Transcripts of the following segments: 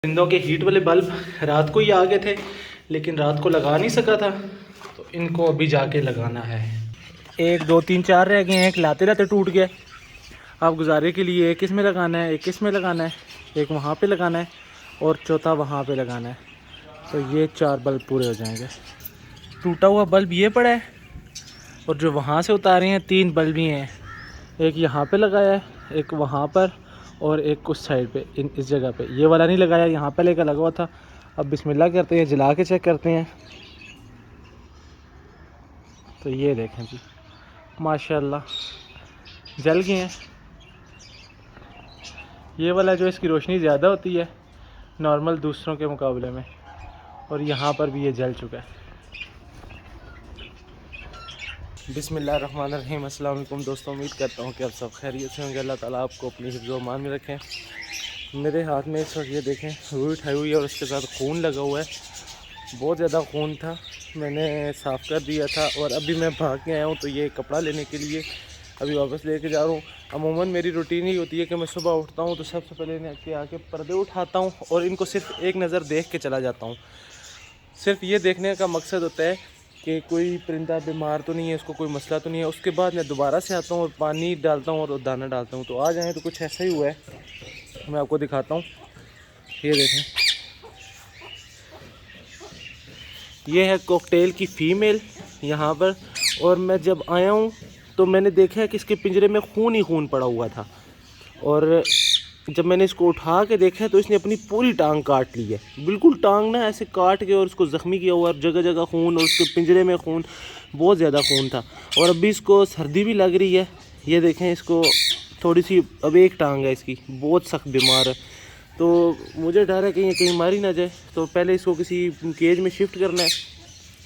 परिंदों के हीट वाले बल्ब रात को ही आ गए थे, लेकिन रात को लगा नहीं सका था, तो इनको अभी जाके लगाना है। 1 2 3 4 रह गए हैं, एक लाते लाते टूट गया। अब गुजारे के लिए एक इसमें लगाना है, एक इसमें लगाना है, एक वहाँ पे लगाना है और चौथा वहाँ पे लगाना है। तो ये 4 बल्ब पूरे हो जाएंगे। टूटा हुआ बल्ब ये पड़ा है और जो वहाँ से उतारे हैं 3 बल्ब ही हैं। एक यहाँ पे लगाया है, एक वहाँ पर और एक उस साइड पे, इस जगह पे। ये वाला नहीं लगाया, यहाँ पे लेकर लगा हुआ था। अब बिस्मिल्लाह करते हैं, जला के चेक करते हैं। तो ये देखें जी, माशाल्लाह जल गए हैं। ये वाला जो इसकी रोशनी ज़्यादा होती है नॉर्मल दूसरों के मुकाबले में, और यहाँ पर भी ये जल चुका है। बिस्मिल्लाहिर्रहमानिर्रहीम। अस्सलाम वालेकुम दोस्तों, उम्मीद करता हूँ कि आप सब खैरियत से होंगे। अल्लाह ताला आपको अपनी हिफ्ज़-ओ-अमान में रखें। मेरे हाथ में इस वक्त ये देखें रुई उठाई हुई है और उसके साथ खून लगा हुआ है। बहुत ज़्यादा खून था, मैंने साफ़ कर दिया था और अभी मैं भाग के आया हूँ। तो ये कपड़ा लेने के लिए अभी वापस लेके जा रहा हूँ। अमूमन मेरी रूटीन ही होती है कि मैं सुबह उठता हूँ तो सबसे पहले आके पर्दे उठाता हूँ और इनको सिर्फ एक नज़र देख के चला जाता हूँ। सिर्फ ये देखने का मकसद होता है कि कोई परिंदा बीमार तो नहीं है, उसको कोई मसला तो नहीं है। उसके बाद मैं दोबारा से आता हूँ और पानी डालता हूँ और दाना डालता हूँ। तो आज आए तो कुछ ऐसा ही हुआ है, मैं आपको दिखाता हूँ। ये देखें, ये है कॉकटेल की फ़ीमेल यहाँ पर। और मैं जब आया हूँ तो मैंने देखा है कि इसके पिंजरे में खून ही खून पड़ा हुआ था, और जब मैंने इसको उठा के देखा तो इसने अपनी पूरी टांग काट ली है। बिल्कुल टांग ना ऐसे काट के और उसको ज़ख्मी किया हुआ, और जगह जगह खून, और उसके पिंजरे में खून, बहुत ज़्यादा खून था। और अभी इसको सर्दी भी लग रही है। ये देखें, इसको थोड़ी सी अब एक टांग है इसकी, बहुत सख्त बीमार है। तो मुझे डर है कि ये कहीं मारी ना जाए। तो पहले इसको किसी केज में शिफ्ट करना है,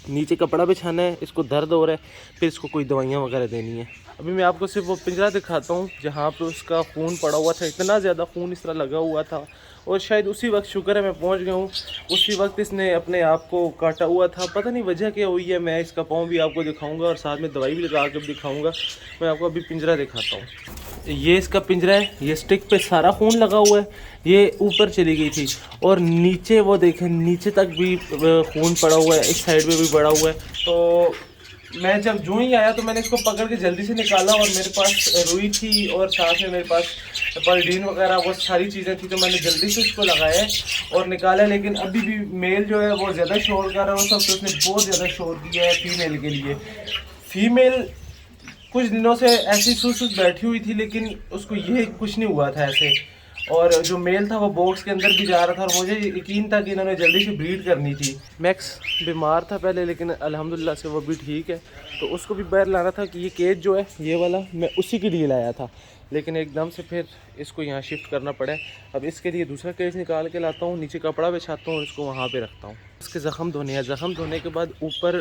नीचे कपड़ा बिछाना है, इसको दर्द हो रहा है, फिर इसको कोई दवाइयाँ वगैरह देनी है। अभी मैं आपको सिर्फ वो पिंजरा दिखाता हूँ जहाँ पे उसका खून पड़ा हुआ था। इतना ज़्यादा खून इस तरह लगा हुआ था, और शायद उसी वक्त, शुक्र है मैं पहुँच गया हूँ, उसी वक्त इसने अपने आप को काटा हुआ था। पता नहीं वजह क्या हुई है। मैं इसका पाँव भी आपको दिखाऊँगा और साथ में दवाई भी लगा के दिखाऊँगा। मैं आपको अभी पिंजरा दिखाता हूँ। ये इसका पिंजरा है, ये स्टिक पे सारा खून लगा हुआ है। ये ऊपर चली गई थी और नीचे वो देखें, नीचे तक भी खून पड़ा हुआ है, इस साइड में भी पड़ा हुआ है। तो मैं जब जो ही आया तो मैंने इसको पकड़ के जल्दी से निकाला, और मेरे पास रुई थी और साथ में मेरे पास पर्डीन वगैरह वो सारी चीज़ें थी। तो मैंने जल्दी से इसको लगाया और निकाला। लेकिन अभी भी मेल जो है वो ज़्यादा शोर कर रहा है, वो सब। तो उसने बहुत ज़्यादा शोर किया है फीमेल के लिए। फीमेल कुछ दिनों से ऐसी सुस्त बैठी हुई थी, लेकिन उसको ये कुछ नहीं हुआ था ऐसे। और जो मेल था वो बॉक्स के अंदर भी जा रहा था, और मुझे यकीन था कि इन्होंने जल्दी से ब्रीड करनी थी। मैक्स बीमार था पहले, लेकिन अल्हम्दुलिल्लाह से वो भी ठीक है। तो उसको भी बाहर लाना था कि ये केज जो है ये वाला, मैं उसी के लिए लाया था, लेकिन एकदम से फिर इसको यहाँ शिफ्ट करना पड़ा। अब इसके लिए दूसरा केज निकाल के लाता हूँ, नीचे कपड़ा बिछाता हूँ और इसको वहाँ पे रखता हूँ। इसके ज़ख़म धोने हैं, ज़ख़म धोने के बाद ऊपर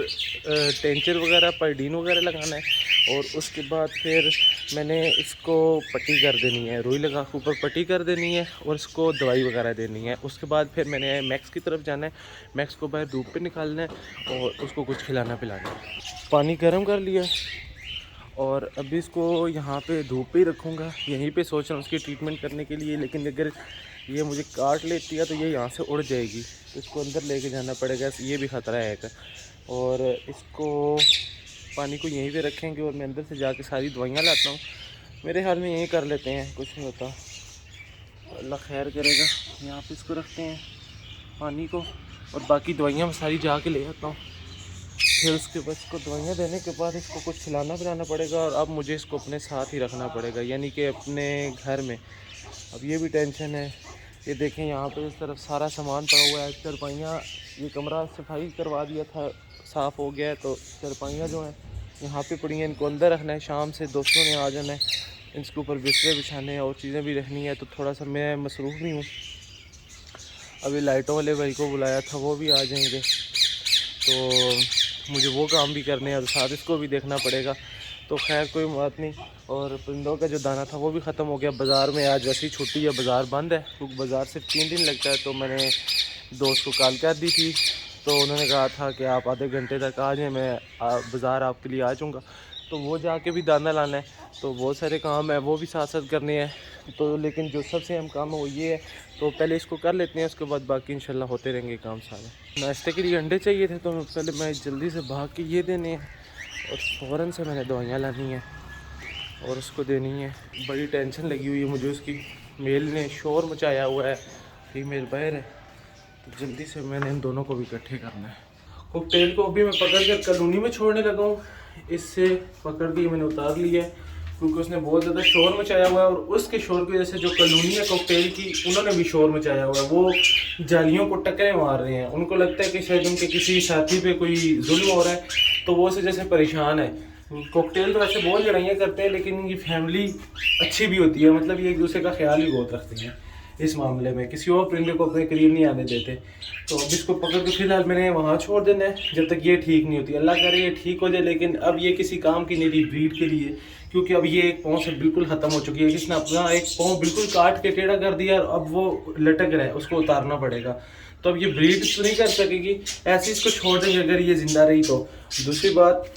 टेंचर वगैरह, पर्डीन वगैरह लगाना है, और उसके बाद फिर मैंने इसको पट्टी कर देनी है, रुई लगा के ऊपर पट्टी कर देनी है, और इसको दवाई वगैरह देनी है। उसके बाद फिर मैंने मैक्स की तरफ जाना है, मैक्स को बाहर धूप पे निकालना है और उसको कुछ खिलाना पिलाना है। पानी गर्म कर लिया और अभी इसको यहाँ पे धूप पे ही रखूँगा। यहीं पे सोच रहा हूँ उसकी ट्रीटमेंट करने के लिए, लेकिन अगर ये मुझे काट लेती है तो ये यहाँ से उड़ जाएगी, तो इसको अंदर लेके जाना पड़ेगा, ये भी ख़तरा है एक। और इसको पानी को यहीं पे रखेंगे और मैं अंदर से जाके सारी दवाइयाँ लाता हूँ। मेरे ख्याल में यहीं कर लेते हैं, कुछ नहीं होता, अल्लाह खैर करेगा। यहाँ पे इसको रखते हैं पानी को, और बाकी दवाइयाँ मैं सारी जाके ले आता हूँ। फिर उसके बाद इसको दवाइयाँ देने के बाद इसको कुछ खिलाना पिलाना पड़ेगा, और अब मुझे इसको अपने साथ ही रखना पड़ेगा, यानी कि अपने घर में। अब ये भी टेंशन है। ये देखें, यहाँ पे इस तरफ सारा सामान पड़ा हुआ है, चारपाइयाँ, ये कमरा सफाई करवा दिया था, साफ़ हो गया है। तो चारपाइयाँ जो हैं यहाँ पे पड़ी हैं, इनको अंदर रखना है। शाम से दोस्तों ने आ जाना है, इसके ऊपर बिस्तरे बिछाने हैं और चीज़ें भी रखनी है। तो थोड़ा सा मैं मसरूफ़ भी हूँ। अभी लाइटों वाले भाई को बुलाया था, वो भी आ जाएंगे, तो मुझे वो काम भी करने हैं और साथ इसको भी देखना पड़ेगा। तो खैर कोई बात नहीं। और परिंदों का जो दाना था वो भी ख़त्म हो गया। बाज़ार में आज वैसे ही छुट्टी है, बाज़ार बंद है, क्योंकि बाज़ार सिर्फ 3 दिन लगता है। तो मैंने दोस्त को कॉल कर दी थी, तो उन्होंने कहा था कि आप आधे घंटे तक आ जाएँ, मैं बाज़ार आपके लिए आ जाऊँगा। तो वो जाके भी दाना लाना है, तो बहुत सारे काम है, वो भी साथ साथ करने हैं। तो लेकिन जो सबसे अहम काम है वो ये है, तो पहले इसको कर लेते हैं, उसके बाद बाकी इंशाल्लाह होते रहेंगे काम सारे। नाश्ते के लिए अंडे चाहिए थे तो पहले मैं जल्दी से भाग के ये देने हैं और फ़ौरन से मैंने दवाइयाँ लानी है और उसको देनी है। बड़ी टेंशन लगी हुई है मुझे उसकी, मेल ने शोर मचाया हुआ है, फीमेल बाहर है, तो जल्दी से मैंने इन दोनों को भी इकट्ठे करना है। कॉकटेल को अभी मैं पकड़ कर कॉलोनी में छोड़ने लगा हूँ, इससे पकड़ के मैंने उतार लिया है क्योंकि उसने बहुत ज़्यादा शोर मचाया हुआ है और उसके शोर की वजह से जो कॉलोनी है कॉकटेल की, उन्होंने भी शोर मचाया हुआ है। वो जालियों को टक्करें मार रहे हैं, उनको लगता है कि शायद उनके किसी साथी पे कोई जुल्म हो रहा है, तो वो उस वजह से परेशान है। कॉकटेल तो ऐसे बहुत लड़ाइयाँ करते हैं लेकिन इनकी फैमिली अच्छी भी होती है, मतलब ये एक दूसरे का ख्याल भी बहुत रखते हैं। इस मामले में किसी और परिंदे को अपने करीब नहीं आने देते। तो अब इसको पकड़ के फिलहाल मैंने वहाँ छोड़ देना है जब तक ये ठीक नहीं होती। अल्लाह करे ये ठीक हो जाए, लेकिन अब ये किसी काम की नहीं रही ब्रीड के लिए, क्योंकि अब ये एक पाँव से बिल्कुल ख़त्म हो चुकी है। इसने अपना एक पाँव बिल्कुल काट के टेढ़ा कर दिया और अब वो लटक रहा है, उसको उतारना पड़ेगा। तो अब ये ब्रीड तो नहीं कर सकेगी, ऐसे इसको छोड़ देंगे अगर ये ज़िंदा रही तो। दूसरी बात,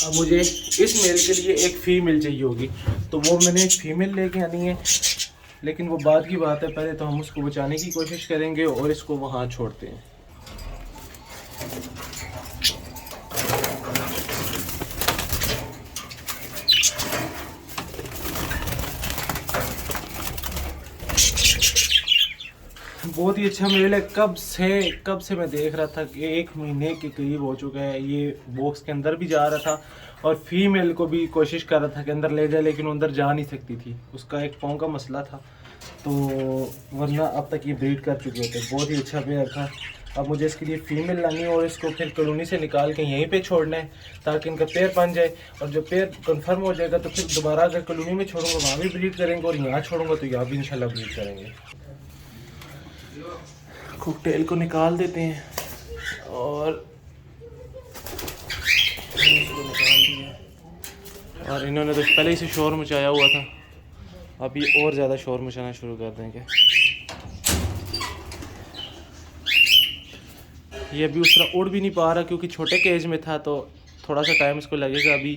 अब मुझे इस मेल के लिए एक फ़ीमेल चाहिए होगी, तो वो मैंने एक फ़ीमेल लेके आनी है, लेकिन वो बाद की बात है। पहले तो हम उसको बचाने की कोशिश करेंगे और इसको वहाँ छोड़ते हैं। बहुत ही अच्छा मेल है। कब से मैं देख रहा था कि 1 महीने के करीब हो चुका है, ये बॉक्स के अंदर भी जा रहा था और फीमेल को भी कोशिश कर रहा था कि अंदर ले जाए, लेकिन वो अंदर जा नहीं सकती थी, उसका एक पाँव का मसला था, तो वरना अब तक ये ब्रीड कर चुके होते। बहुत ही अच्छा पेयर था। अब मुझे इसके लिए फ़ीमेल लानी है और इसको फिर कॉलोनी से निकाल के यहीं पे छोड़ना है ताकि इनका पेयर बन जाए, और जब पेयर कंफर्म हो जाएगा तो फिर दोबारा अगर कॉलोनी में छोड़ूंगा वहाँ भी ब्रीड करेंगे और यहाँ छोड़ूंगा तो यहाँ भी इंशाल्लाह ब्रीड करेंगे। कॉकटेल को निकाल देते हैं और इसको निकाल दिया, और इन्होंने तो पहले ही से शोर मचाया हुआ था, अब ये और ज़्यादा शोर मचाना शुरू कर देंगे। ये अभी उस तरह उड़ भी नहीं पा रहा क्योंकि छोटे केज में था, तो थोड़ा सा टाइम इसको लगेगा, अभी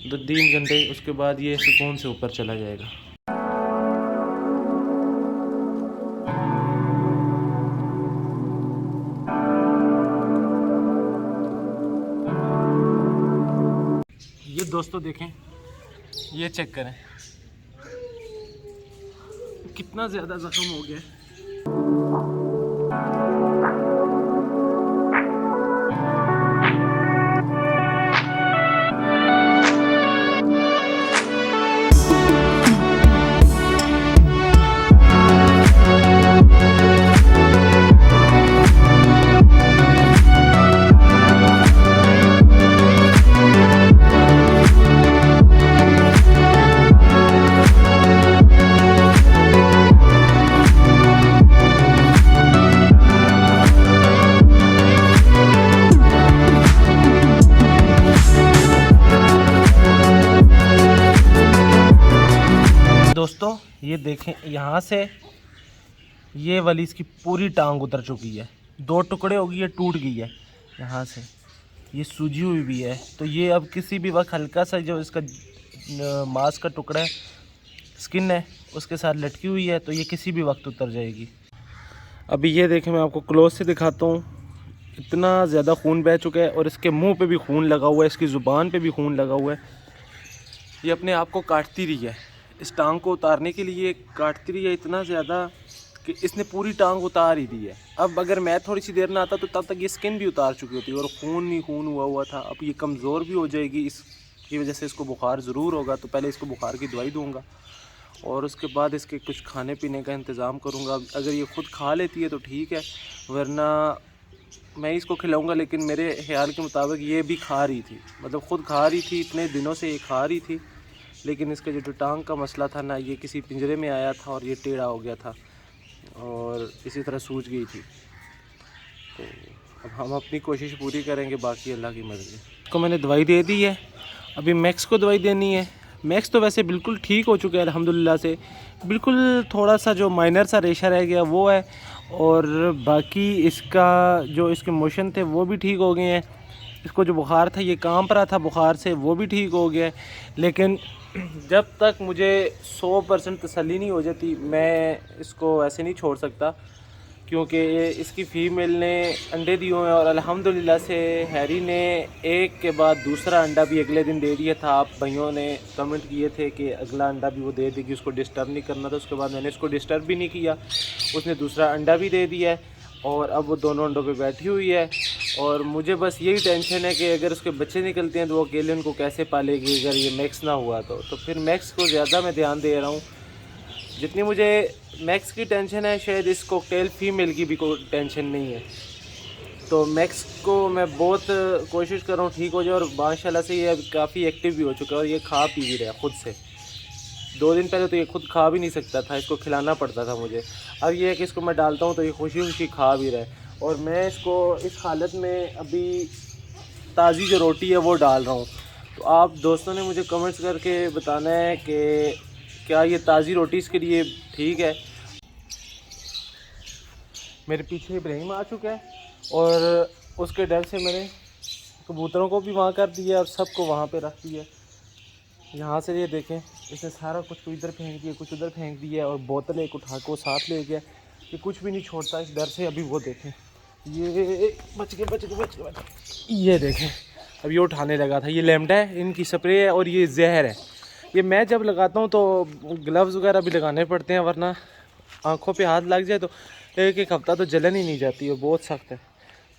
2-3 घंटे, उसके बाद ये सुकून से ऊपर चला जाएगा। ये दोस्तों देखें, ये चेक करें कितना ज़्यादा ज़ख्म हो गया। दोस्तों ये देखें, यहाँ से ये वाली इसकी पूरी टांग उतर चुकी है, 2 टुकड़े हो गई है, टूट गई है, यहाँ से ये सूजी हुई भी है। तो ये अब किसी भी वक्त हल्का सा जो इसका मांस का टुकड़ा है, स्किन है, उसके साथ लटकी हुई है, तो ये किसी भी वक्त उतर जाएगी। अभी ये देखें, मैं आपको क्लोज से दिखाता हूँ, इतना ज़्यादा खून बह चुका है और इसके मुंह पे भी खून लगा हुआ है, इसकी ज़ुबान पे भी खून लगा हुआ है। ये अपने आप को काटती रही है, इस टांग को उतारने के लिए काटती रही है इतना ज़्यादा कि इसने पूरी टांग उतार ही दी है। अब अगर मैं थोड़ी सी देर में आता तो तब तक ये स्किन भी उतार चुकी होती और खून ही खून हुआ था। अब ये कमज़ोर भी हो जाएगी, इसकी वजह से इसको बुखार ज़रूर होगा, तो पहले इसको बुखार की दवाई दूंगा और उसके बाद इसके कुछ खाने पीने का इंतज़ाम करूँगा। अगर ये ख़ुद खा लेती है तो ठीक है, वरना मैं इसको खिलाऊँगा। लेकिन मेरे ख्याल के मुताबिक ये भी खा रही थी, मतलब ख़ुद खा रही थी, इतने दिनों से ये खा रही थी, लेकिन इसका जो टांग का मसला था ना, ये किसी पिंजरे में आया था और ये टेढ़ा हो गया था और इसी तरह सूज गई थी। तो अब हम अपनी कोशिश पूरी करेंगे, बाकी अल्लाह की मर्ज़ी। इसको मैंने दवाई दे दी है, अभी मैक्स को दवाई देनी है। मैक्स तो वैसे बिल्कुल ठीक हो चुका है अल्हम्दुलिल्लाह से, बिल्कुल थोड़ा सा जो माइनर सा रेशा रह गया वो है, और बाकी इसका जो इसके मोशन थे वो भी ठीक हो गए हैं। इसको जो बुखार था, ये कांप रहा था बुखार से, वो भी ठीक हो गया है। लेकिन जब तक मुझे 100% तसल्ली नहीं हो जाती मैं इसको ऐसे नहीं छोड़ सकता, क्योंकि इसकी फ़ीमेल ने अंडे दिए हुए हैं और अल्हम्दुलिल्लाह से हैरी ने एक के बाद दूसरा अंडा भी अगले दिन दे दिया था। आप भाइयों ने कमेंट किए थे कि अगला अंडा भी वो दे देगी, उसको डिस्टर्ब नहीं करना था। उसके बाद मैंने इसको डिस्टर्ब भी नहीं किया, उसने दूसरा अंडा भी दे दिया है और अब वो दोनों अंडों पे बैठी हुई है। और मुझे बस यही टेंशन है कि अगर उसके बच्चे निकलते हैं तो वो अकेले उनको कैसे पालेगी अगर ये मैक्स ना हुआ तो फिर मैक्स को ज़्यादा मैं ध्यान दे रहा हूँ। जितनी मुझे मैक्स की टेंशन है शायद इस कॉकटेल फीमेल की भी कोई टेंशन नहीं है। तो मैक्स को मैं बहुत कोशिश कर रहा हूँ ठीक हो जाए, और माशाल्लाह से ये अब काफ़ी एक्टिव भी हो चुका है और ये खा पी भी रहा है खुद से। 2 दिन पहले तो ये खुद खा भी नहीं सकता था, इसको खिलाना पड़ता था मुझे। अब ये है कि इसको मैं डालता हूँ तो ये खुशी खुशी खा भी रहा है। और मैं इसको इस हालत में अभी ताज़ी जो रोटी है वो डाल रहा हूँ। तो आप दोस्तों ने मुझे कमेंट्स करके बताना है कि क्या ये ताज़ी रोटी इसके लिए ठीक है। मेरे पीछे इब्राहिम आ चुका है और उसके डर से मैंने कबूतरों को भी वहाँ कर दिया और सबको वहाँ पे रख दिया। यहाँ से ये देखें, इसने सारा कुछ इधर फेंक दिया, कुछ उधर फेंक दिया और बोतल एक उठा के वो साथ ले गया। ये कुछ भी नहीं छोड़ता इस डर से। अभी वो देखें, ये बच गए। ये देखें, अब ये उठाने लगा था। ये लेमडा है, इनकी स्प्रे है और ये जहर है। ये मैं जब लगाता हूँ तो ग्लव्स वगैरह भी लगाने पड़ते हैं, वरना आँखों पे हाथ लग जाए तो एक हफ़्ता तो जलन ही नहीं जाती है, बहुत सख्त है।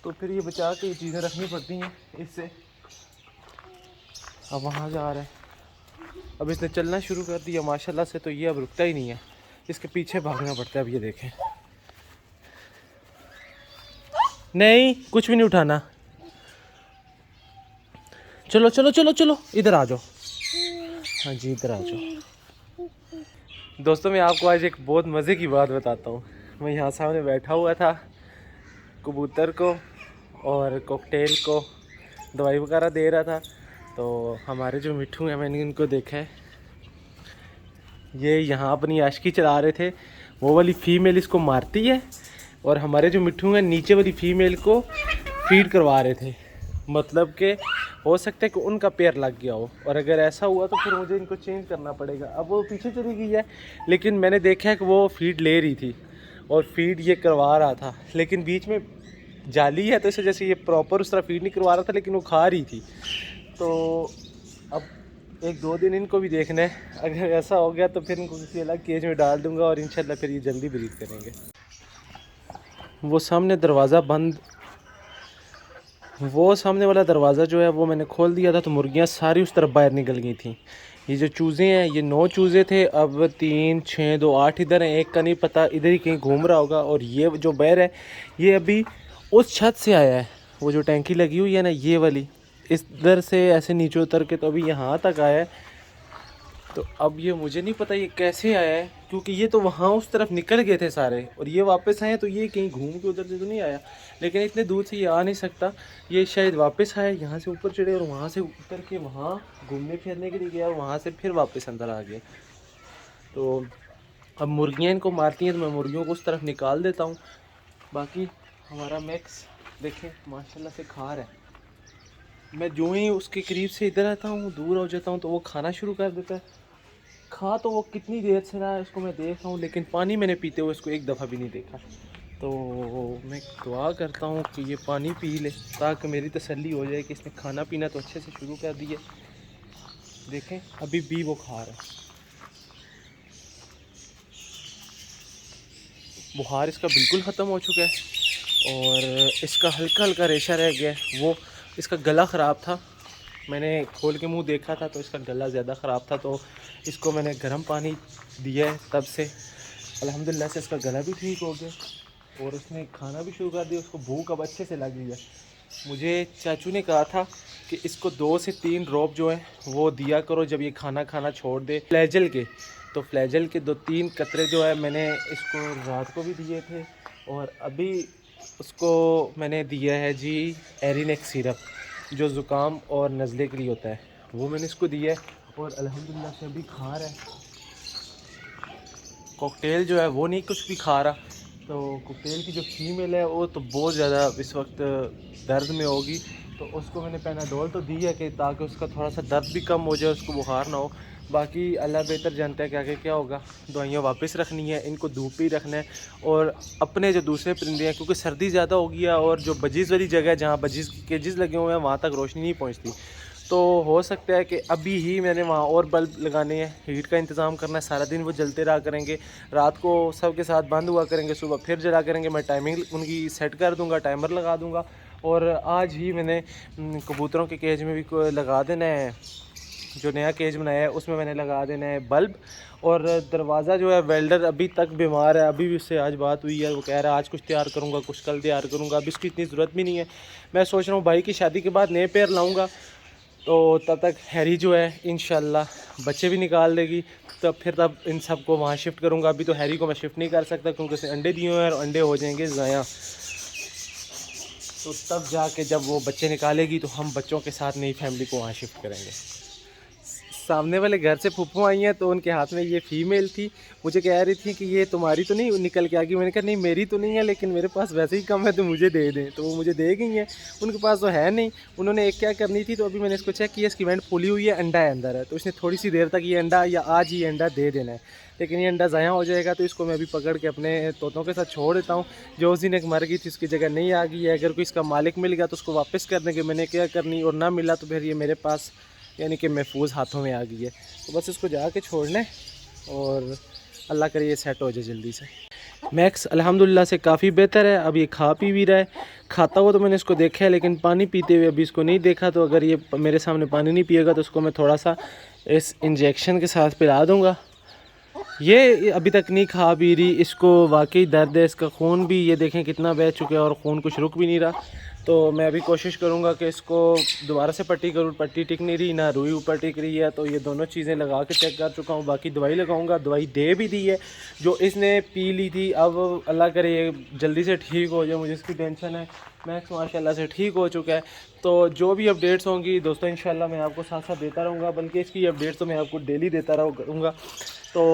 तो फिर ये बचा के ये चीज़ें रखनी पड़ती हैं इससे। अब वहाँ जा रहा है, अब इसने चलना शुरू कर दिया माशाल्लाह से। तो ये अब रुकता ही नहीं है, इसके पीछे भागना पड़ता है। अब ये देखें, नहीं कुछ भी नहीं उठाना। चलो चलो चलो चलो इधर आ जाओ। हाँ जी इधर आ जाओ। दोस्तों मैं आपको आज एक बहुत मज़े की बात बताता हूँ। मैं यहाँ सामने बैठा हुआ था, कबूतर को और कॉकटेल को दवाई वगैरह दे रहा था। तो हमारे जो मिट्ठू हैं, मैंने इनको देखा है, ये यहाँ अपनी आशिकी चला रहे थे। वो वाली फ़ीमेल इसको मारती है और हमारे जो मिट्ठू हैं नीचे वाली फ़ीमेल को फीड करवा रहे थे। मतलब कि हो सकता है कि उनका पैर लग गया हो, और अगर ऐसा हुआ तो फिर मुझे इनको चेंज करना पड़ेगा। अब वो पीछे चली गई है, लेकिन मैंने देखा है कि वो फीड ले रही थी और फीड ये करवा रहा था, लेकिन बीच में जाली है तो इस वजह से ये प्रॉपर उस तरह फीड नहीं करवा रहा था, लेकिन वो खा रही थी। तो अब 1-2 दिन इनको भी देखना है। अगर ऐसा हो गया तो फिर इनको किसी अलग केज में डाल दूँगा और इंशाल्लाह फिर ये जल्दी ब्रीड करेंगे। वो सामने दरवाज़ा बंद, वो सामने वाला दरवाज़ा जो है वो मैंने खोल दिया था, तो मुर्गियाँ सारी उस तरफ बाहर निकल गई थी। ये जो चूज़े हैं, ये 9 चूज़े थे, अब 3, 6, 2, 8 इधर हैं। एक का नहीं पता, इधर ही कहीं घूम रहा होगा। और ये जो बैर है ये अभी उस छत से आया है, वो जो टैंकी लगी हुई है ना ये वाली, इधर से ऐसे नीचे उतर के तो अभी यहाँ तक आया है। तो अब ये मुझे नहीं पता ये कैसे आया है, क्योंकि ये तो वहाँ उस तरफ निकल गए थे सारे और ये वापस आए, तो ये कहीं घूम के उधर से तो नहीं आया। लेकिन इतने दूर से ये आ नहीं सकता, ये शायद वापस आया, यहाँ से ऊपर चढ़े और वहाँ से उतर के वहाँ घूमने फिरने के लिए गया और वहाँ से फिर वापस अंदर आ गया। तो अब मुर्गियाँ इनको मारती हैं तो मैं मुर्गियों को उस तरफ निकाल देता हूँ। बाकी हमारा मैक्स देखें माशाल्लाह से खा रहा है। मैं जो ही उसके करीब से इधर आता हूँ, दूर हो जाता हूँ, तो वो खाना शुरू कर देता है। खा तो वो कितनी देर से रहा है उसको मैं देख रहा हूँ, लेकिन पानी मैंने पीते हुए इसको एक दफ़ा भी नहीं देखा। तो मैं दुआ करता हूँ कि ये पानी पी ले ताकि मेरी तसल्ली हो जाए कि इसने खाना पीना तो अच्छे से शुरू कर दिया। देखें अभी भी वो खा रहा है। बुखार इसका बिल्कुल ख़त्म हो चुका है और इसका हल्का हल्का रेशा रह गया है। वो इसका गला ख़राब था, मैंने खोल के मुंह देखा था तो इसका गला ज़्यादा ख़राब था, तो इसको मैंने गर्म पानी दिया है। तब से अल्हम्दुलिल्लाह से इसका गला भी ठीक हो गया और उसने खाना भी शुरू कर दिया। उसको भूख अब अच्छे से लग गई है। मुझे चाचू ने कहा था कि इसको 2 से 3 ड्रॉप जो है वो दिया करो जब ये खाना खाना छोड़ दे फ्लैजल के। तो फ्लैजल के 2-3 कतरे जो है मैंने इसको रात को भी दिए थे और अभी उसको मैंने दिया है जी एरिनेक्स सिरप, जो ज़ुकाम और नज़ले के लिए होता है, वो मैंने इसको दिया है और अल्हम्दुलिल्लाह से अभी खा रहा है। कॉकटेल जो है वो नहीं कुछ भी खा रहा। तो कॉकटेल की जो फीमेल है वो तो बहुत ज़्यादा इस वक्त दर्द में होगी, तो उसको मैंने पैनाडोल तो दी है कि ताकि उसका थोड़ा सा दर्द भी कम हो जाए, उसको बुखार ना हो। बाकी अल्लाह बेहतर जानता है कि आगे क्या होगा। दवाइयाँ वापस रखनी है, इनको धूप पे ही रखना है, और अपने जो दूसरे परिंदे हैं क्योंकि सर्दी ज़्यादा हो गई है और जो बजीज़ वाली जगह है जहाँ बजीज़ की केजेस लगे हुए हैं वहाँ तक रोशनी नहीं पहुँचती, तो हो सकता है कि अभी ही मैंने वहाँ और बल्ब लगाने हैं, हीट का इंतज़ाम करना है, सारा दिन वो जलते रहा करेंगे, रात को सबके साथ बंद हुआ करेंगे, सुबह फिर जला करेंगे। मैं टाइमिंग उनकी सेट कर दूँगा, टाइमर लगा दूँगा, और आज ही मैंने कबूतरों के केज में भी लगा देना है, जो नया केज बनाया है उसमें मैंने लगा देना है बल्ब। और दरवाज़ा जो है वेल्डर अभी तक बीमार है, अभी भी उससे आज बात हुई है, वो कह रहा है आज कुछ तैयार करूँगा, कुछ कल तैयार करूँगा, अभी इसकी इतनी ज़रूरत भी नहीं है। मैं सोच रहा हूँ भाई की शादी के बाद नए पेयर लाऊँगा, तो तब तक हैरी जो है इंशाल्लाह बच्चे भी निकाल देगी, तब इन सबको वहाँ शिफ्ट करूँगा। अभी तो हैरी को मैं शिफ्ट नहीं कर सकता क्योंकि उसे अंडे दिए हुए हैं और अंडे हो जाएंगे ज़ाया, तो तब जाके जब वो बच्चे निकालेगी तो हम बच्चों के साथ नई फैमिली को वहाँ शिफ्ट करेंगे। सामने वाले घर से फूफू आई हैं तो उनके हाथ में ये फ़ीमेल थी, मुझे कह रही थी कि ये तुम्हारी तो नहीं निकल के आ गई। मैंने कहा नहीं मेरी तो नहीं है, लेकिन मेरे पास वैसे ही कम है तो मुझे दे दें, तो वो मुझे दे गई हैं। उनके पास तो है नहीं, उन्होंने एक क्या करनी थी, तो अभी मैंने इसको चेक किया, इसकी वेंट फूली हुई है, अंडा है अंदर है, तो इसने थोड़ी सी देर तक ये अंडा या आज ही अंडा दे देना है, लेकिन ये अंडा ज़ाया हो जाएगा, तो इसको मैं अभी पकड़ के अपने तोतों के साथ छोड़ देता हूँ। जो उस दिन एक मर गई थी उसकी जगह नहीं आ गई है, अगर कोई इसका मालिक मिल गया तो उसको वापस कर देंगे, मैंने क्या करनी, और ना मिला तो फिर ये मेरे पास यानी कि महफूज हाथों में आ गई है। तो बस इसको जाके छोड़ना है और अल्लाह करे ये सेट हो जाए जल्दी से। मैक्स अल्हम्दुलिल्लाह से काफ़ी बेहतर है, अब ये खा पी भी रहा है। खाता हुआ तो मैंने इसको देखा है, लेकिन पानी पीते हुए अभी इसको नहीं देखा, तो अगर ये मेरे सामने पानी नहीं पिएगा तो उसको मैं थोड़ा सा इस इंजेक्शन के साथ पिला दूँगा। ये अभी तक नहीं खा पी रही, इसको वाकई दर्द है, इसका खून भी ये देखें कितना बह चुका है और खून कुछ रुक भी नहीं रहा। तो मैं अभी कोशिश करूँगा कि इसको दोबारा से पट्टी करूँ, पट्टी टिक नहीं रही, ना रुई ऊपर टिक रही है, तो ये दोनों चीज़ें लगा के चेक कर चुका हूँ। बाकी दवाई लगाऊँगा, दवाई दे भी दी है जो इसने पी ली थी, अब अल्लाह करे ये जल्दी से ठीक हो जाए, मुझे इसकी टेंशन है। मैक्स माशाल्लाह से ठीक हो चुका है। तो जो भी अपडेट्स होंगी दोस्तों इंशाल्लाह मैं आपको साथ साथ देता रहूँगा, बल्कि इसकी अपडेट्स तो मैं आपको डेली देता रहूँगा। तो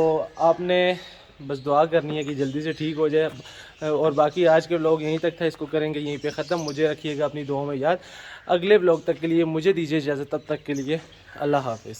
आपने बस दुआ करनी है कि जल्दी से ठीक हो जाए, और बाकी आज के व्लॉग यहीं तक था, इसको करेंगे यहीं पे ख़त्म। मुझे रखिएगा अपनी दुआओं में याद। अगले व्लॉग तक के लिए मुझे दीजिए इजाज़त, तब तक के लिए अल्लाह हाफ़िज़।